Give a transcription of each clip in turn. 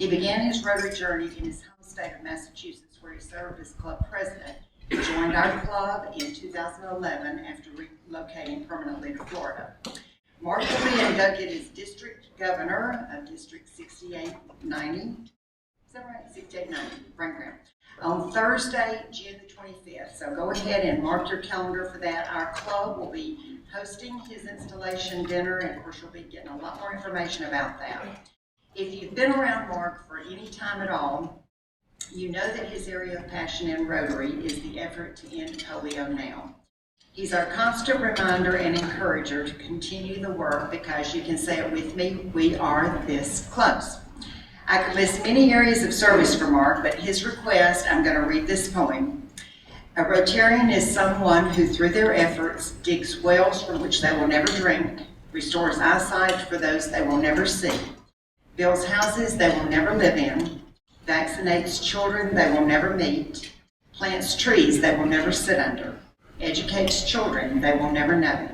He began his Rotary journey in his home state of Massachusetts, where he served as club president. He joined our club in 2011 after relocating permanently to Florida. Mark will be inducted as District Governor of District 6890. Is that right? 6890, Franklin. On Thursday, June the 25th. So go ahead and mark your calendar for that. Our club will be hosting his installation dinner, and of course you'll be getting a lot more information about that. If you've been around Mark for any time at all, you know that his area of passion in Rotary is the effort to end polio now. He's our constant reminder and encourager to continue the work because, you can say it with me, we are this close. I could list many areas of service for Mark, but his request, I'm going to read this poem. A Rotarian is someone who, through their efforts, digs wells from which they will never drink, restores eyesight for those they will never see, builds houses they will never live in, vaccinates children they will never meet, plants trees they will never sit under, educates children they will never know,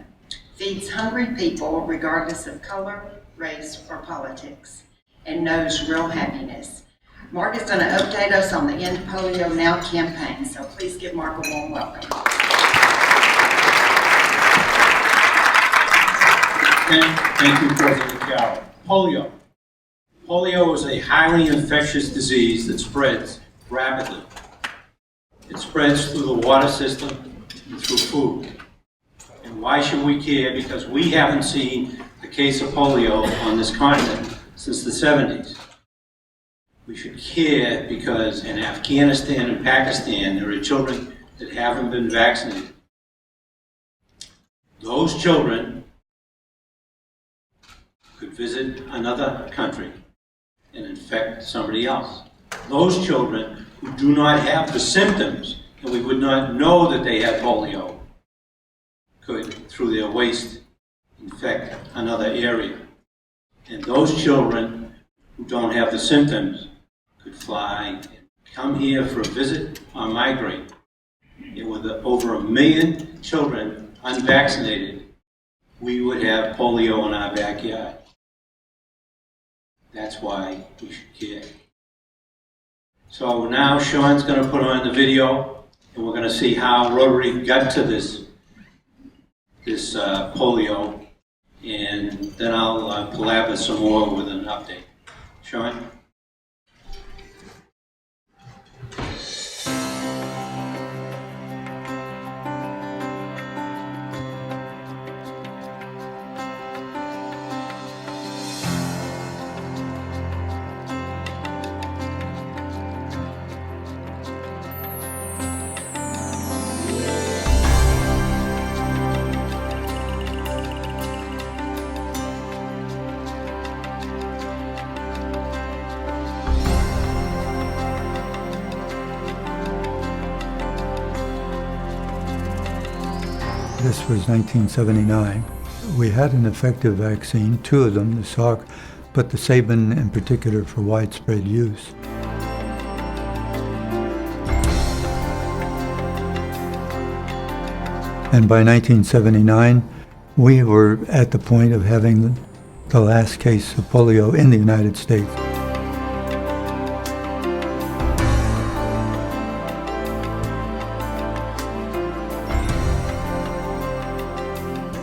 feeds hungry people regardless of color, race, or politics, and knows real happiness. Mark is going to update us on the End Polio Now campaign, so please give Mark a warm welcome. Thank you, President Carroll. Polio is a highly infectious disease that spreads rapidly. It spreads through the water system and through food. And why should we care? Because we haven't seen a case of polio on this continent since the 70s. We should care because in Afghanistan and Pakistan, there are children that haven't been vaccinated. Those children could visit another country and infect somebody else. Those children who do not have the symptoms, and we would not know that they had polio, could, through their waste, infect another area. And those children who don't have the symptoms could fly and come here for a visit or migrate. And with over 1 million children unvaccinated, we would have polio in our backyard. That's why we should care. So now Sean's going to put on the video, and we're going to see how Rotary got to this polio, and then I'll palaver some more with an update. Sean? This was 1979. We had an effective vaccine, 2 of them, the Salk, but the Sabin in particular for widespread use. And by 1979, we were at the point of having the last case of polio in the United States.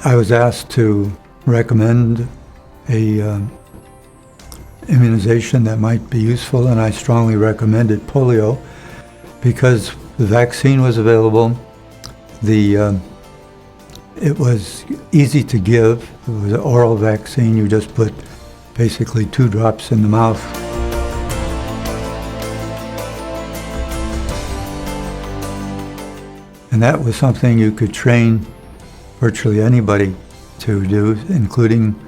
I was asked to recommend a immunization that might be useful, and I strongly recommended polio because the vaccine was available. It was easy to give. It was an oral vaccine. You just put basically 2 drops in the mouth. And that was something you could train virtually anybody to do, including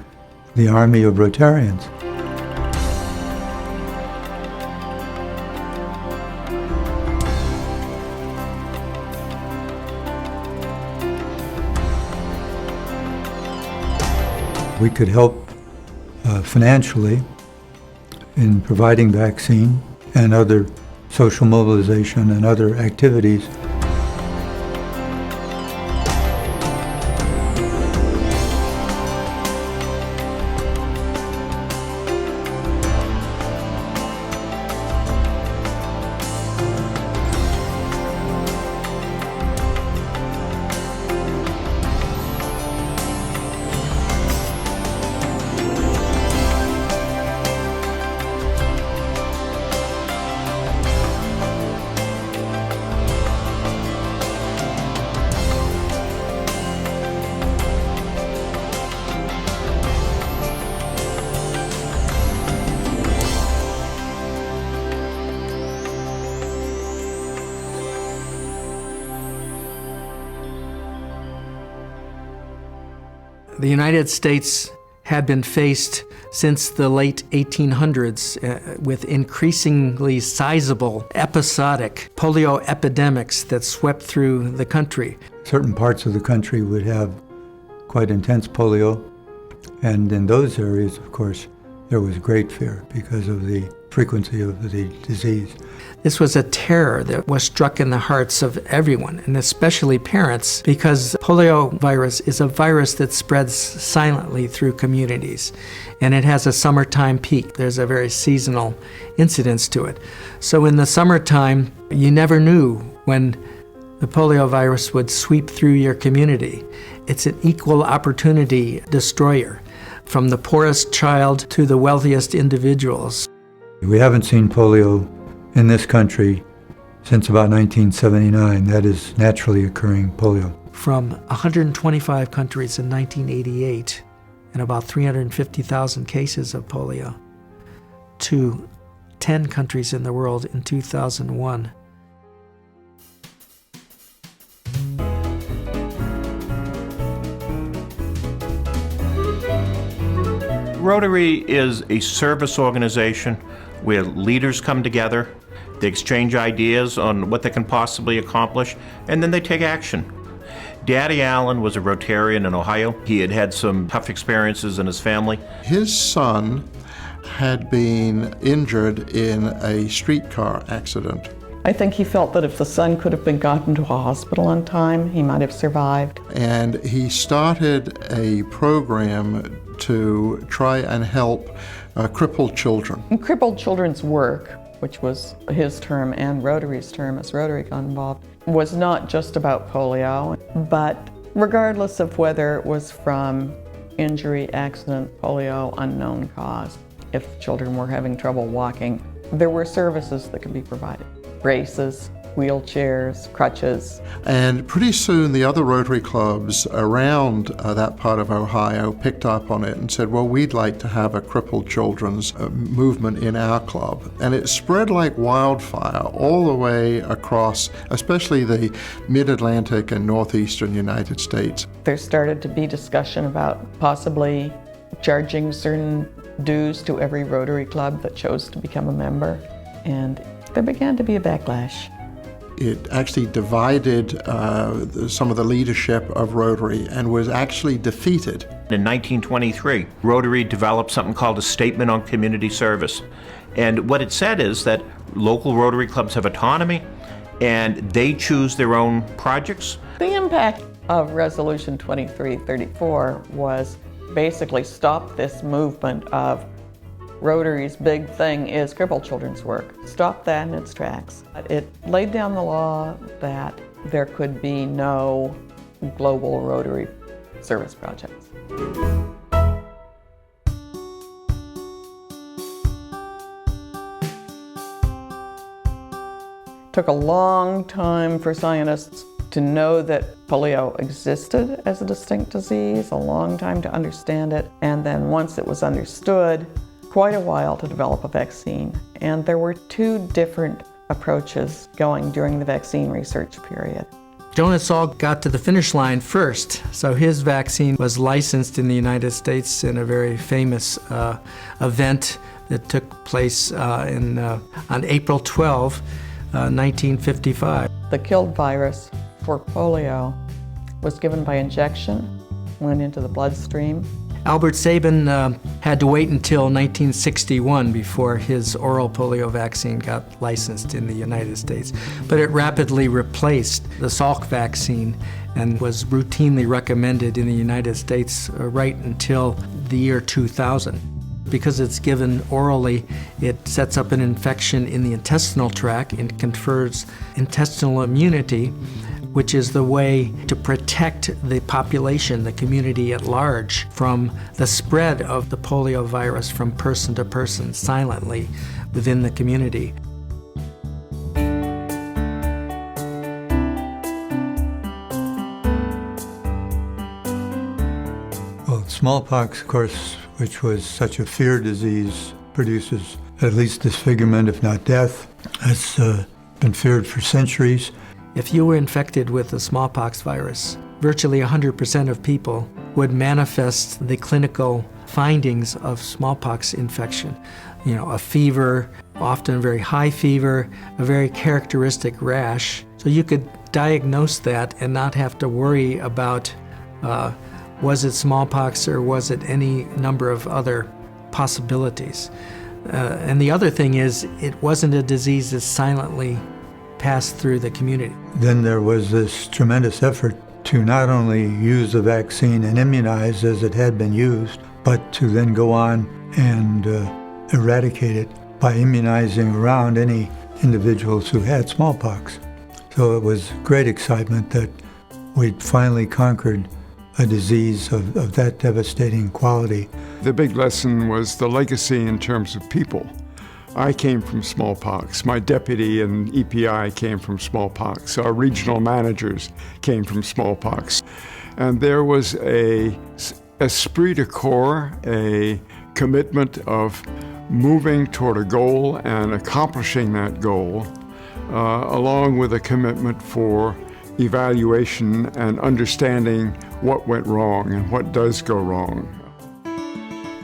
the army of Rotarians. We could help financially in providing vaccine and other social mobilization and other activities. The United States had been faced since the late 1800s with increasingly sizable episodic polio epidemics that swept through the country. Certain parts of the country would have quite intense polio, and in those areas, of course, there was great fear because of the frequency of the disease. This was a terror that was struck in the hearts of everyone, and especially parents, because polio virus is a virus that spreads silently through communities, and it has a summertime peak. There's a very seasonal incidence to it. So in the summertime, you never knew when the polio virus would sweep through your community. It's an equal opportunity destroyer, from the poorest child to the wealthiest individuals. We haven't seen polio in this country since about 1979. That is naturally occurring polio. From 125 countries in 1988 and about 350,000 cases of polio to 10 countries in the world in 2001. Rotary is a service organization where leaders come together, they exchange ideas on what they can possibly accomplish, and then they take action. Daddy Allen was a Rotarian in Ohio. He had had some tough experiences in his family. His son had been injured in a streetcar accident. I think he felt that if the son could have been gotten to a hospital in time, he might have survived. And he started a program to try and help crippled children. And crippled children's work, which was his term and Rotary's term as Rotary got involved, was not just about polio, but regardless of whether it was from injury, accident, polio, unknown cause, if children were having trouble walking, there were services that could be provided. Braces, wheelchairs, crutches. And pretty soon the other Rotary clubs around that part of Ohio picked up on it and said, well, we'd like to have a crippled children's movement in our club. And it spread like wildfire all the way across, especially the mid-Atlantic and northeastern United States. There started to be discussion about possibly charging certain dues to every Rotary club that chose to become a member. And there began to be a backlash. It actually divided some of the leadership of Rotary and was actually defeated. In 1923, Rotary developed something called a Statement on Community Service. And what it said is that local Rotary clubs have autonomy and they choose their own projects. The impact of Resolution 2334 was basically stop this movement of Rotary's big thing is crippled children's work. Stop that in its tracks. It laid down the law that there could be no global Rotary service projects. Took a long time for scientists to know that polio existed as a distinct disease, a long time to understand it, and then once it was understood, quite a while to develop a vaccine. And there were two different approaches going during the vaccine research period. Jonas Salk got to the finish line first, so his vaccine was licensed in the United States in a very famous event that took place on April 12, 1955. The killed virus for polio was given by injection, went into the bloodstream. Albert Sabin had to wait until 1961 before his oral polio vaccine got licensed in the United States. But it rapidly replaced the Salk vaccine and was routinely recommended in the United States right until the year 2000. Because it's given orally, it sets up an infection in the intestinal tract and confers intestinal immunity, which is the way to protect the population, the community at large, from the spread of the polio virus from person to person silently within the community. Well, smallpox, of course, which was such a feared disease, produces at least disfigurement, if not death. It's been feared for centuries. If you were infected with the smallpox virus, virtually 100% of people would manifest the clinical findings of smallpox infection. You know, a fever, often a very high fever, a very characteristic rash. So you could diagnose that and not have to worry about was it smallpox or was it any number of other possibilities. And the other thing is, it wasn't a disease that silently passed through the community. Then there was this tremendous effort to not only use the vaccine and immunize as it had been used, but to then go on and eradicate it by immunizing around any individuals who had smallpox. So it was great excitement that we'd finally conquered a disease of that devastating quality. The big lesson was the legacy in terms of people. I came from smallpox. My deputy in EPI came from smallpox. Our regional managers came from smallpox. And there was a esprit de corps, a commitment of moving toward a goal and accomplishing that goal, along with a commitment for evaluation and understanding what went wrong and what does go wrong.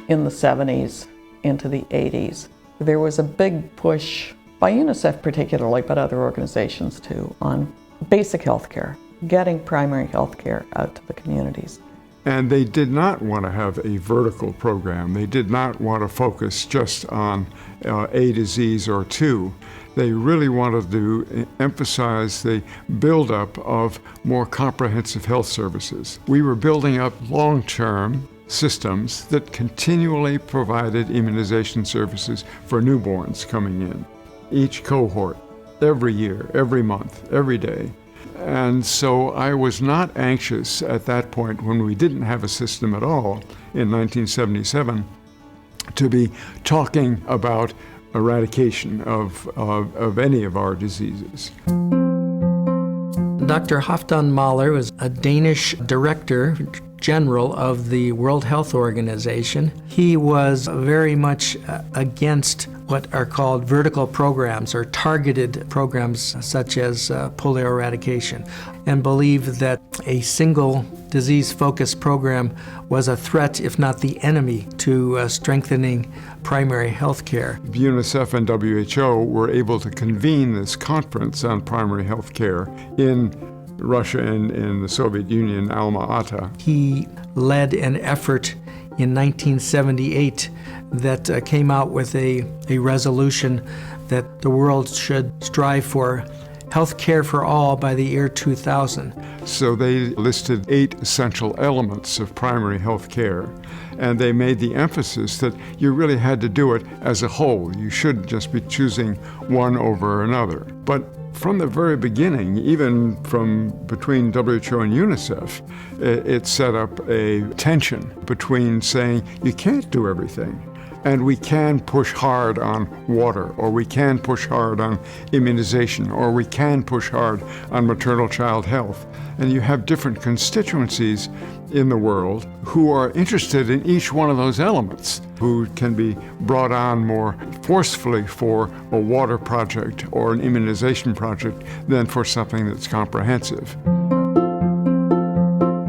In the 70s into the 80s, there was a big push by UNICEF particularly, but other organizations too, on basic health care, getting primary health care out to the communities. And they did not want to have a vertical program. They did not want to focus just on a disease or two. They really wanted to emphasize the buildup of more comprehensive health services. We were building up long-term systems that continually provided immunization services for newborns coming in. Each cohort, every year, every month, every day. And so I was not anxious at that point, when we didn't have a system at all in 1977, to be talking about eradication of any of our diseases. Dr. Halfdan Mahler was a Danish director general of the World Health Organization. He was very much against what are called vertical programs or targeted programs such as polio eradication, and believed that a single disease-focused program was a threat, if not the enemy, to strengthening primary health care. UNICEF and WHO were able to convene this conference on primary health care in Russia and in the Soviet Union, Alma-Ata. He led an effort in 1978 that came out with a resolution that the world should strive for health care for all by the year 2000. So they listed 8 essential elements of primary health care, and they made the emphasis that you really had to do it as a whole. You shouldn't just be choosing one over another. But from the very beginning, even from between WHO and UNICEF, it set up a tension between saying you can't do everything, and we can push hard on water, or we can push hard on immunization, or we can push hard on maternal-child health. And you have different constituencies in the world who are interested in each one of those elements, who can be brought on more forcefully for a water project or an immunization project than for something that's comprehensive.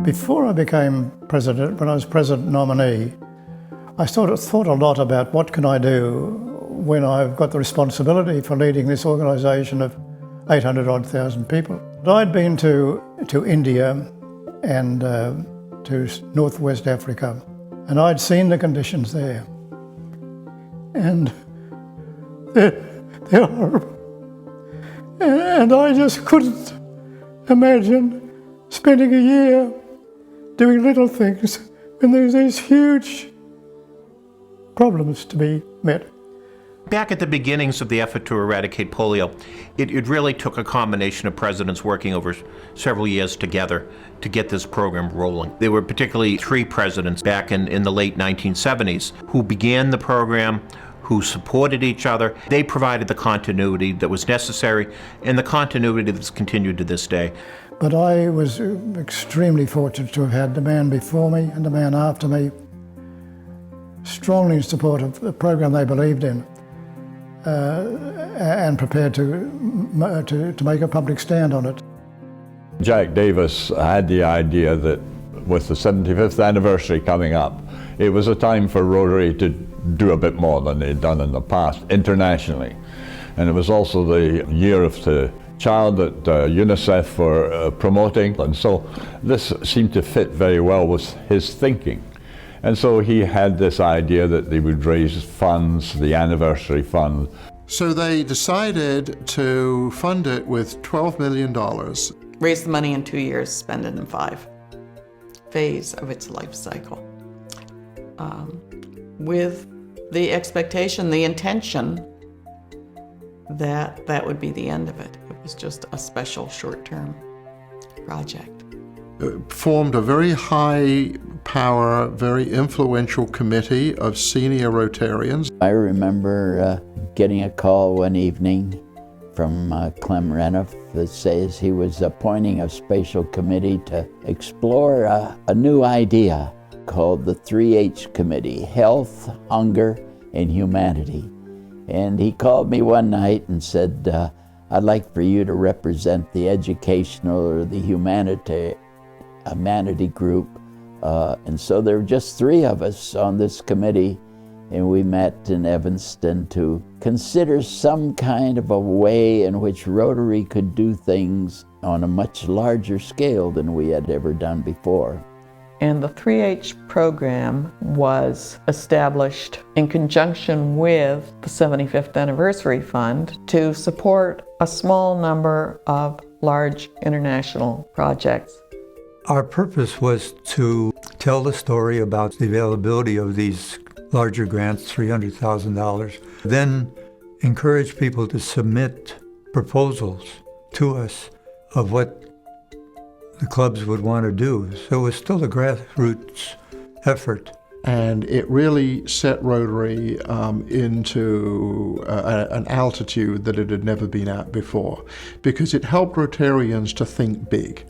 Before I became president, when I was president nominee, I sort of thought a lot about what can I do when I've got the responsibility for leading this organisation of 800,000 people. I'd been to India and to Northwest Africa, and I'd seen the conditions there. And they're horrible. And I just couldn't imagine spending a year doing little things when there's these huge problems to be met. Back at the beginnings of the effort to eradicate polio, it really took a combination of presidents working over several years together to get this program rolling. There were particularly 3 presidents back in the late 1970s who began the program, who supported each other. They provided the continuity that was necessary, and the continuity that's continued to this day. But I was extremely fortunate to have had the man before me and the man after me strongly in support of the program they believed in, and prepared to make a public stand on it. Jack Davis had the idea that with the 75th anniversary coming up, it was a time for Rotary to do a bit more than they'd done in the past internationally. And it was also the year of the child that UNICEF were promoting, and so this seemed to fit very well with his thinking. And so he had this idea that they would raise funds, the anniversary fund. So they decided to fund it with $12 million. Raise the money in 2 years, spend it in 5. Phase of its life cycle. With the expectation, the intention that that would be the end of it. It was just a special short-term project. It formed a very high power, very influential committee of senior Rotarians. I remember getting a call one evening from Clem Reniff that says he was appointing a special committee to explore a new idea called the 3H Committee, Health, Hunger, and Humanity. And he called me one night and said, I'd like for you to represent the educational or the humanity group. And so there were just 3 of us on this committee, and we met in Evanston to consider some kind of a way in which Rotary could do things on a much larger scale than we had ever done before. And the 3H program was established in conjunction with the 75th Anniversary Fund to support a small number of large international projects. Our purpose was to tell the story about the availability of these larger grants, $300,000, then encourage people to submit proposals to us of what the clubs would want to do. So it was still a grassroots effort. And it really set Rotary into an altitude that it had never been at before, because it helped Rotarians to think big.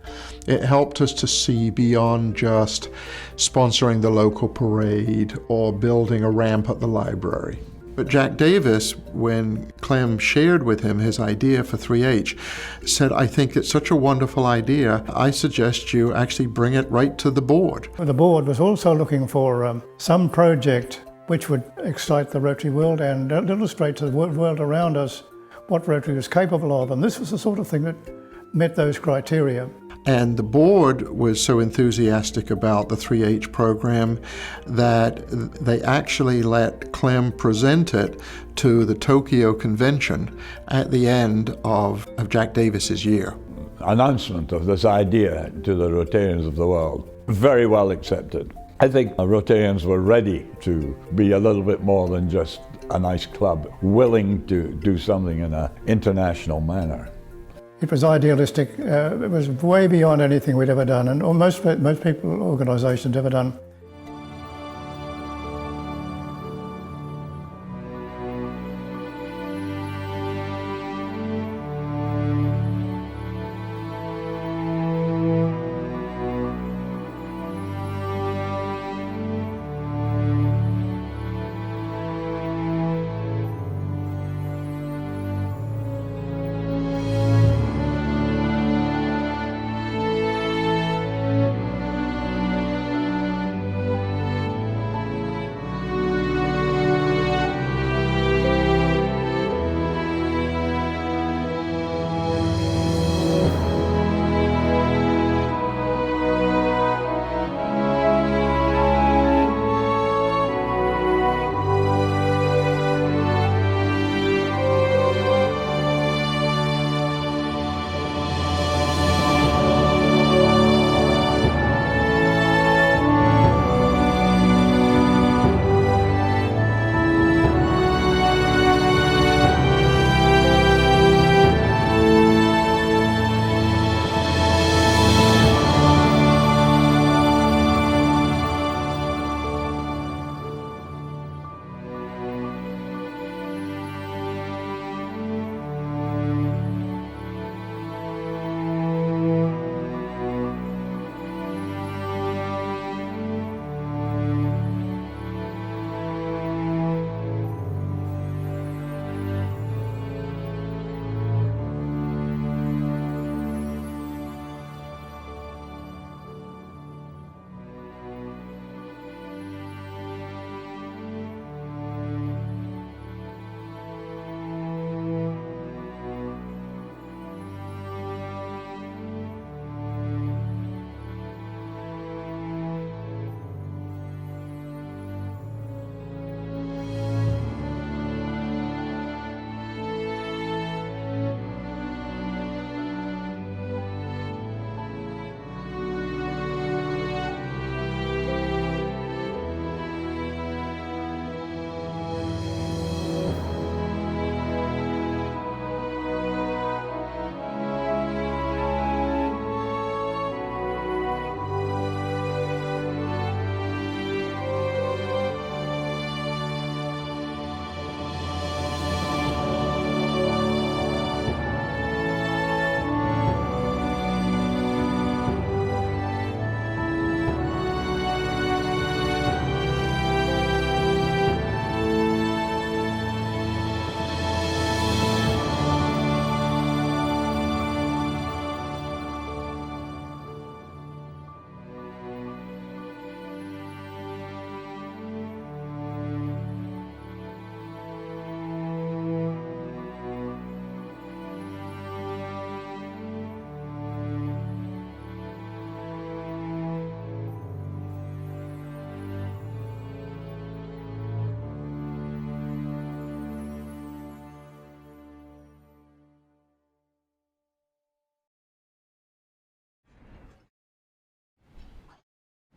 It helped us to see beyond just sponsoring the local parade or building a ramp at the library. But Jack Davis, when Clem shared with him his idea for 3H, said, I think it's such a wonderful idea, I suggest you actually bring it right to the board. The board was also looking for some project which would excite the Rotary world and illustrate to the world around us what Rotary was capable of, and this was the sort of thing that met those criteria. And the board was so enthusiastic about the 3H program that they actually let Clem present it to the Tokyo Convention at the end of Jack Davis's year. Announcement of this idea to the Rotarians of the world, very well accepted. I think Rotarians were ready to be a little bit more than just a nice club, willing to do something in an international manner. It was idealistic. It was way beyond anything we'd ever done, and most people, organisations ever done.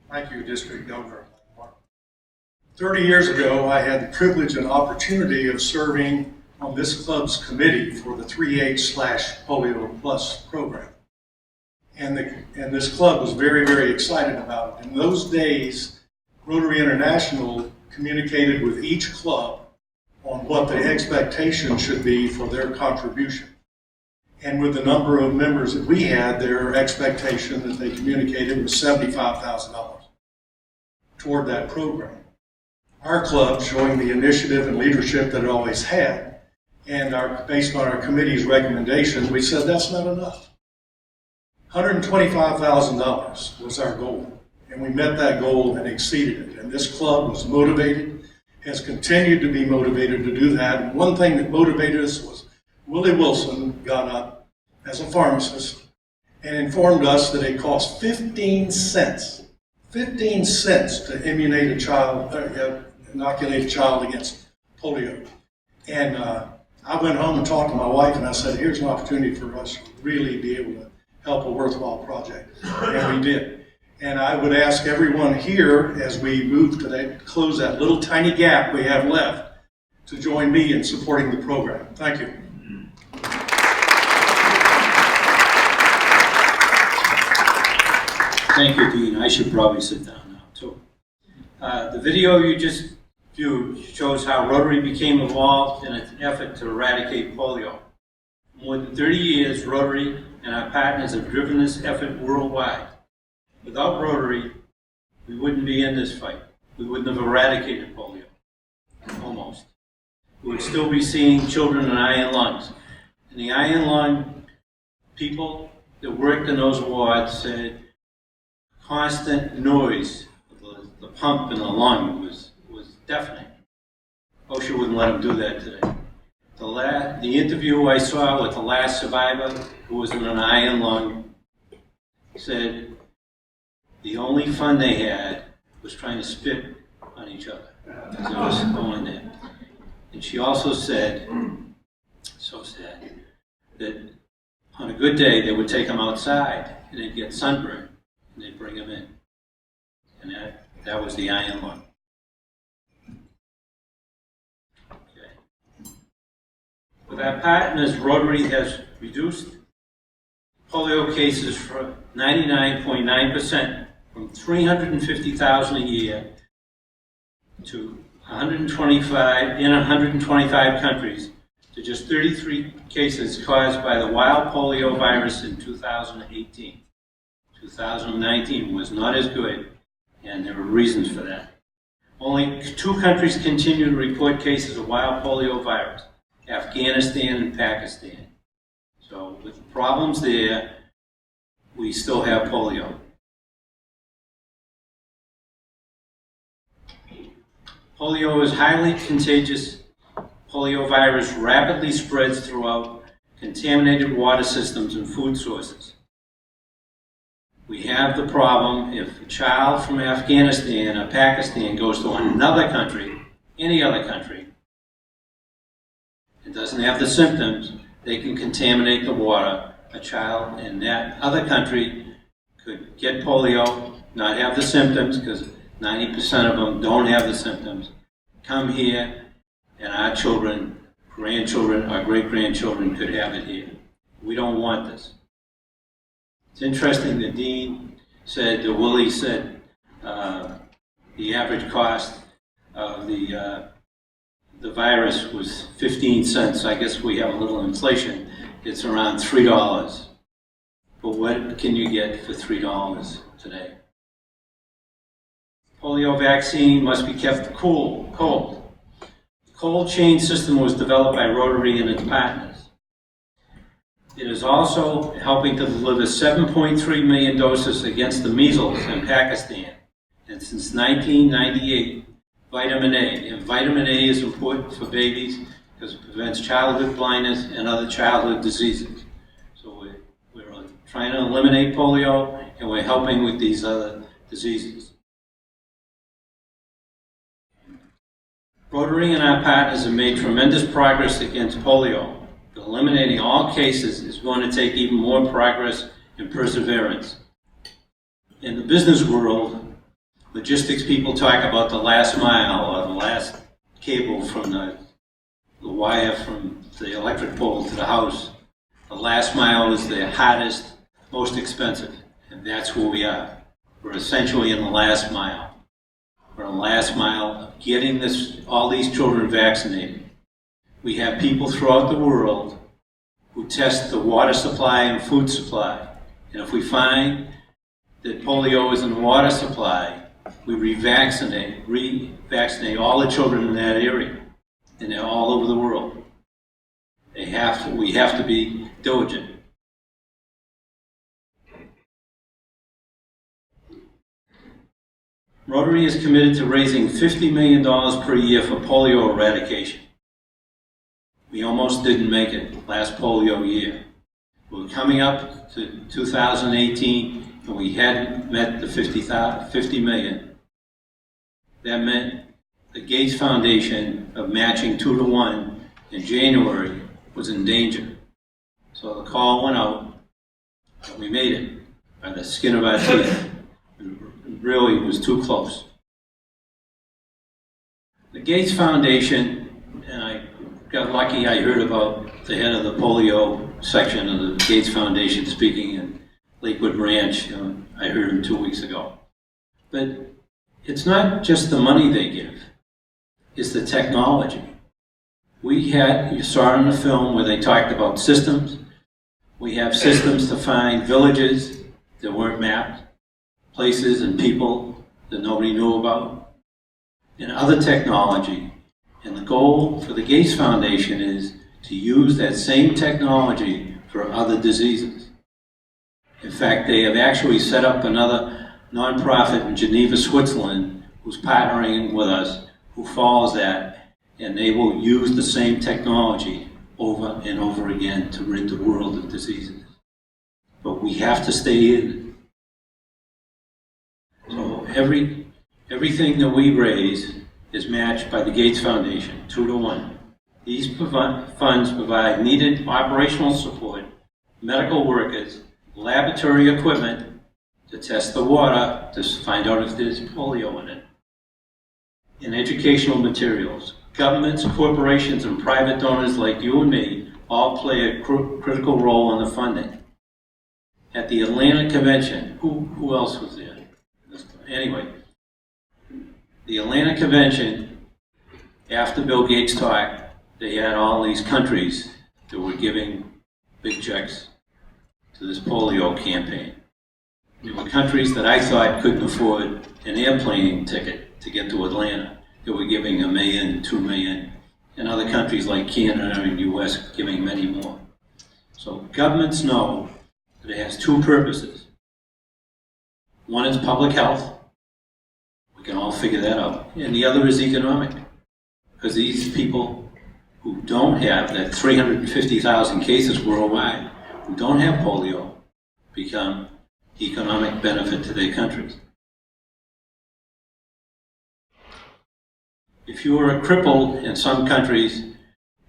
Thank you, District Governor. 30 years ago, I had the privilege and opportunity of serving on this club's committee for the 3H/Polio Plus program. And this club was very, very excited about it. In those days, Rotary International communicated with each club on what the expectation should be for their contribution. And with the number of members that we had, their expectation that they communicated was $75,000 toward that program. Our club, showing the initiative and leadership that it always had, and based on our committee's recommendations, we said that's not enough. $125,000 was our goal, and we met that goal and exceeded it. And this club was motivated, has continued to be motivated to do that. And one thing that motivated us was Willie Wilson got up as a pharmacist and informed us that it cost 15 cents to inoculate a child against polio. And I went home and talked to my wife, and I said, here's an opportunity for us to really be able to help a worthwhile project. And we did. And I would ask everyone here, as we move to close that little tiny gap we have left, to join me in supporting the program. Thank you. Thank you, Dean. I should probably sit down now, too. The video you just viewed shows how Rotary became involved in an effort to eradicate polio. For more than 30 years, Rotary and our partners have driven this effort worldwide. Without Rotary, we wouldn't be in this fight. We wouldn't have eradicated polio, almost. We would still be seeing children with iron lungs. And the iron lung people that worked in those wards said constant noise, the pump in the lung was deafening. OSHA wouldn't let them do that today. The interview I saw with the last survivor who was in an iron lung said the only fun they had was trying to spit on each other as it was going there. And she also said, so sad, that on a good day they would take them outside and they'd get sunburned and they'd bring them in. And that was the iron lung. Okay. With our partners, Rotary has reduced polio cases from 99.9% from 350,000 a year to 125 countries to just 33 cases caused by the wild polio virus in 2018. 2019 was not as good, and there were reasons for that. Only 2 countries continue to report cases of wild polio virus, Afghanistan and Pakistan. So with problems there, we still have polio. Polio is highly contagious. Poliovirus rapidly spreads throughout contaminated water systems and food sources. We have the problem if a child from Afghanistan or Pakistan goes to another country, any other country, and doesn't have the symptoms, they can contaminate the water. A child in that other country could get polio, not have the symptoms, because 90% of them don't have the symptoms, come here, and our children, grandchildren, our great-grandchildren could have it here. We don't want this. It's interesting that Dean said, that Willie said, the average cost of the virus was 15 cents. I guess we have a little inflation. It's around $3. But what can you get for $3 today? Polio vaccine must be kept cold. The cold chain system was developed by Rotary and its partners. It is also helping to deliver 7.3 million doses against the measles in Pakistan. And since 1998, vitamin A. And vitamin A is important for babies because it prevents childhood blindness and other childhood diseases. So we're trying to eliminate polio, and we're helping with these other diseases. Rotary and our partners have made tremendous progress against polio. But eliminating all cases is going to take even more progress and perseverance. In the business world, Logistics people talk about the last mile or the last cable from the wire from the electric pole to the house. The last mile is the hardest, most expensive, and that's where we are. We're essentially in the last mile. We're in the last mile of getting all these children vaccinated. We have people throughout the world who test the water supply and food supply. And if we find that polio is in the water supply, we revaccinate all the children in that area. And they're all over the world. We have to be diligent. Rotary is committed to raising $50 million per year for polio eradication. We almost didn't make it last polio year. We're coming up to 2018 and we hadn't met the 50 million. That meant the Gates Foundation of matching 2 to 1 in January was in danger. So the call went out and we made it by the skin of our teeth. It really was too close. The Gates Foundation, and I got lucky, I heard about the head of the polio section of the Gates Foundation speaking in Lakewood Ranch. I heard him 2 weeks ago. But it's not just the money they give, it's the technology. You saw it in the film where they talked about systems. We have systems to find villages that weren't mapped, places and people that nobody knew about, and other technology. And the goal for the Gates Foundation is to use that same technology for other diseases. In fact, they have actually set up another nonprofit in Geneva, Switzerland, who's partnering with us, who follows that, and they will use the same technology over and over again to rid the world of diseases. But we have to stay in. So everything that we raise is matched by the Gates Foundation, 2 to 1. These funds provide needed operational support, medical workers, laboratory equipment to test the water to find out if there's polio in it, and educational materials. Governments, corporations, and private donors like you and me all play a critical role in the funding. At the Atlanta Convention, who else was there? Anyway, the Atlanta Convention, after Bill Gates talked, they had all these countries that were giving big checks to this polio campaign. There were countries that I thought couldn't afford an airplane ticket to get to Atlanta. They were giving $1 million, $2 million, and other countries like Canada and US giving many more. So governments know that it has two purposes. One is public health. We can all figure that out. And the other is economic. Because these people who don't have that 350,000 cases worldwide, who don't have polio, become economic benefit to their countries. If you are crippled in some countries,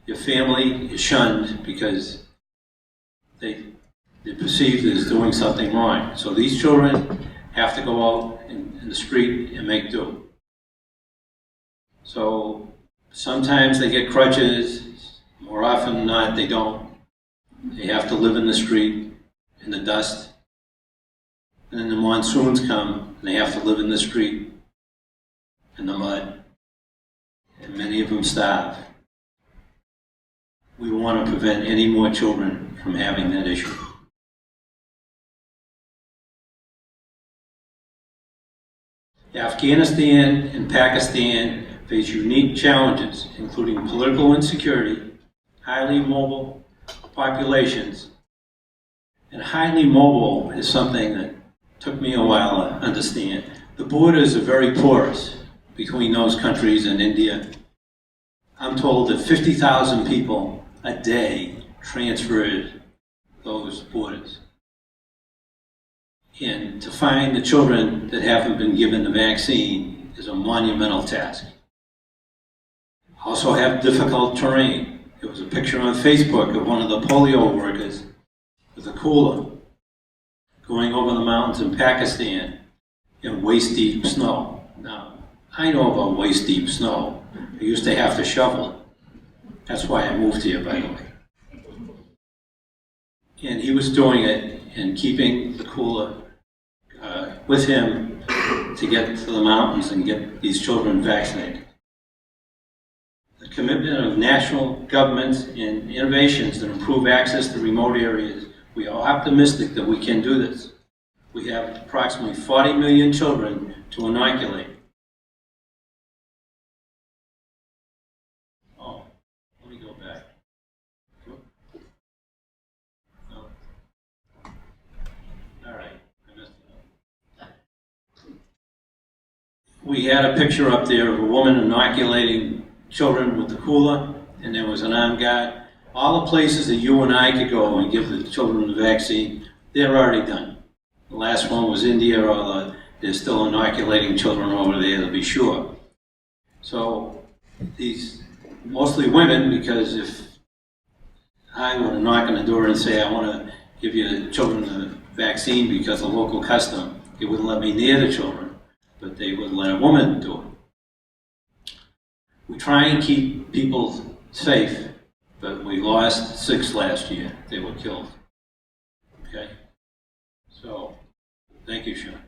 your family is shunned because they're perceived as doing something wrong. So these children have to go out in the street and make do. So sometimes they get crutches, more often than not they don't. They have to live in the street, in the dust. And then the monsoons come, and they have to live in the street, in the mud. And many of them starve. We want to prevent any more children from having that issue. Afghanistan and Pakistan face unique challenges, including political insecurity, highly mobile populations, and highly mobile is something that took me a while to understand. The borders are very porous between those countries and India. I'm told that 50,000 people a day transferred those borders. And to find the children that haven't been given the vaccine is a monumental task. Also have difficult terrain. There was a picture on Facebook of one of the polio workers with a cooler going over the mountains in Pakistan in waist-deep snow. Now, I know about waist-deep snow. I used to have to shovel. That's why I moved here, by the way. And he was doing it and keeping the cooler with him to get to the mountains and get these children vaccinated. The commitment of national governments and innovations that improve access to remote areas, we are optimistic that we can do this. We have approximately 40 million children to inoculate. Oh, let me go back. No. All right, I messed it up. We had a picture up there of a woman inoculating children with the cooler, and there was an armed guard. All the places that you and I could go and give the children the vaccine, they're already done. The last one was India, or they're still inoculating children over there to be sure. So these, mostly women, because if I were to knock on the door and say, I want to give your children the vaccine because of local custom, they wouldn't let me near the children, but they would let a woman do it. We try and keep people safe, but we lost 6 last year. They were killed. Okay? So, thank you, Sean.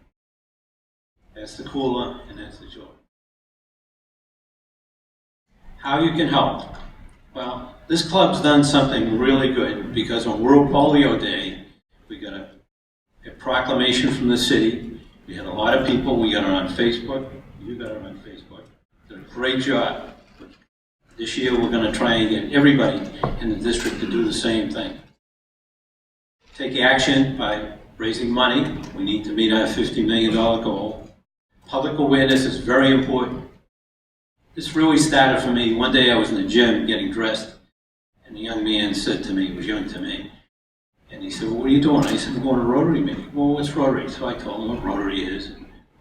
That's the cooler, and that's the children. How you can help? Well, this club's done something really good, because on World Polio Day, we got a proclamation from the city. We had a lot of people. We got it on Facebook. You got it on Facebook. Did a great job. This year, we're going to try and get everybody in the district to do the same thing. Take action by raising money. We need to meet our $50 million goal. Public awareness is very important. This really started for me. One day I was in the gym getting dressed, and a young man said to me, he was young to me, and he said, well, what are you doing? I said, I'm going to Rotary meeting. Well, what's Rotary? So I told him what Rotary is.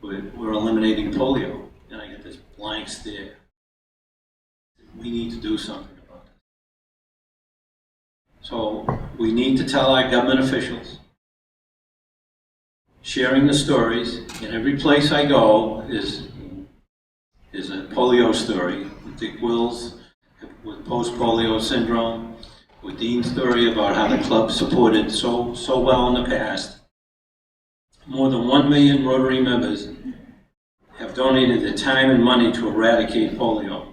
We're eliminating polio. And I got this blank stare. We need to do something about this. So we need to tell our government officials, sharing the stories. In every place I go is a polio story. With Dick Wills, with post-polio syndrome, with Dean's story about how the club supported so well in the past. More than 1 million Rotary members have donated their time and money to eradicate polio.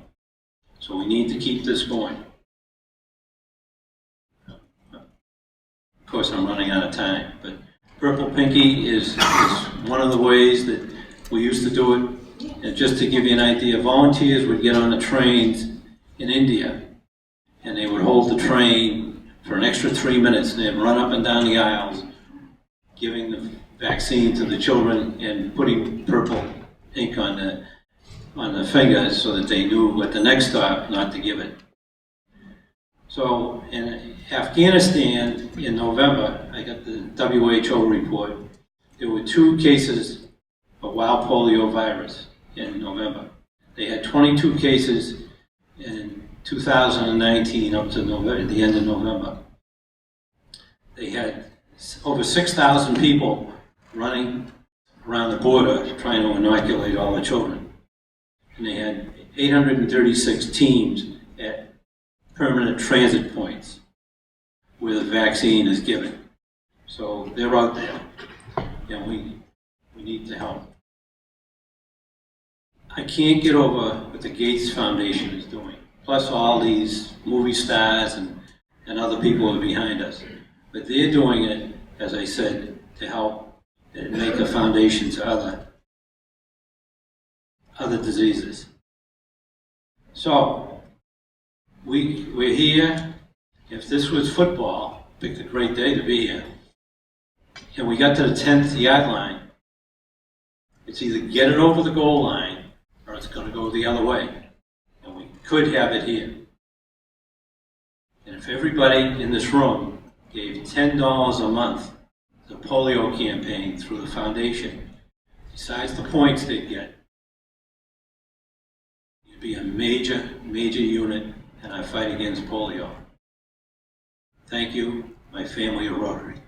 So we need to keep this going. Of course, I'm running out of time, but Purple Pinky is one of the ways that we used to do it. And just to give you an idea, volunteers would get on the trains in India, and they would hold the train for an extra 3 minutes, and they'd run up and down the aisles, giving the vaccine to the children and putting purple ink on the fingers so that they knew at the next stop not to give it. So in Afghanistan in November, I got the WHO report. There were 2 cases of wild polio virus in November. They had 22 cases in 2019 up to November, the end of November. They had over 6,000 people running around the border trying to inoculate all the children. And they had 836 teams at permanent transit points where the vaccine is given. So they're out there, and we need to help. I can't get over what the Gates Foundation is doing, plus all these movie stars and other people are behind us. But they're doing it, as I said, to help and make a foundation to other diseases. So, we're here. If this was football, picked a great day to be here, and we got to the 10th yard line, it's either get it over the goal line or it's going to go the other way. And we could have it here. And if everybody in this room gave $10 a month to the polio campaign through the foundation, besides the points they'd get, it'd be a major unit in our fight against polio. Thank you, my family of Rotary.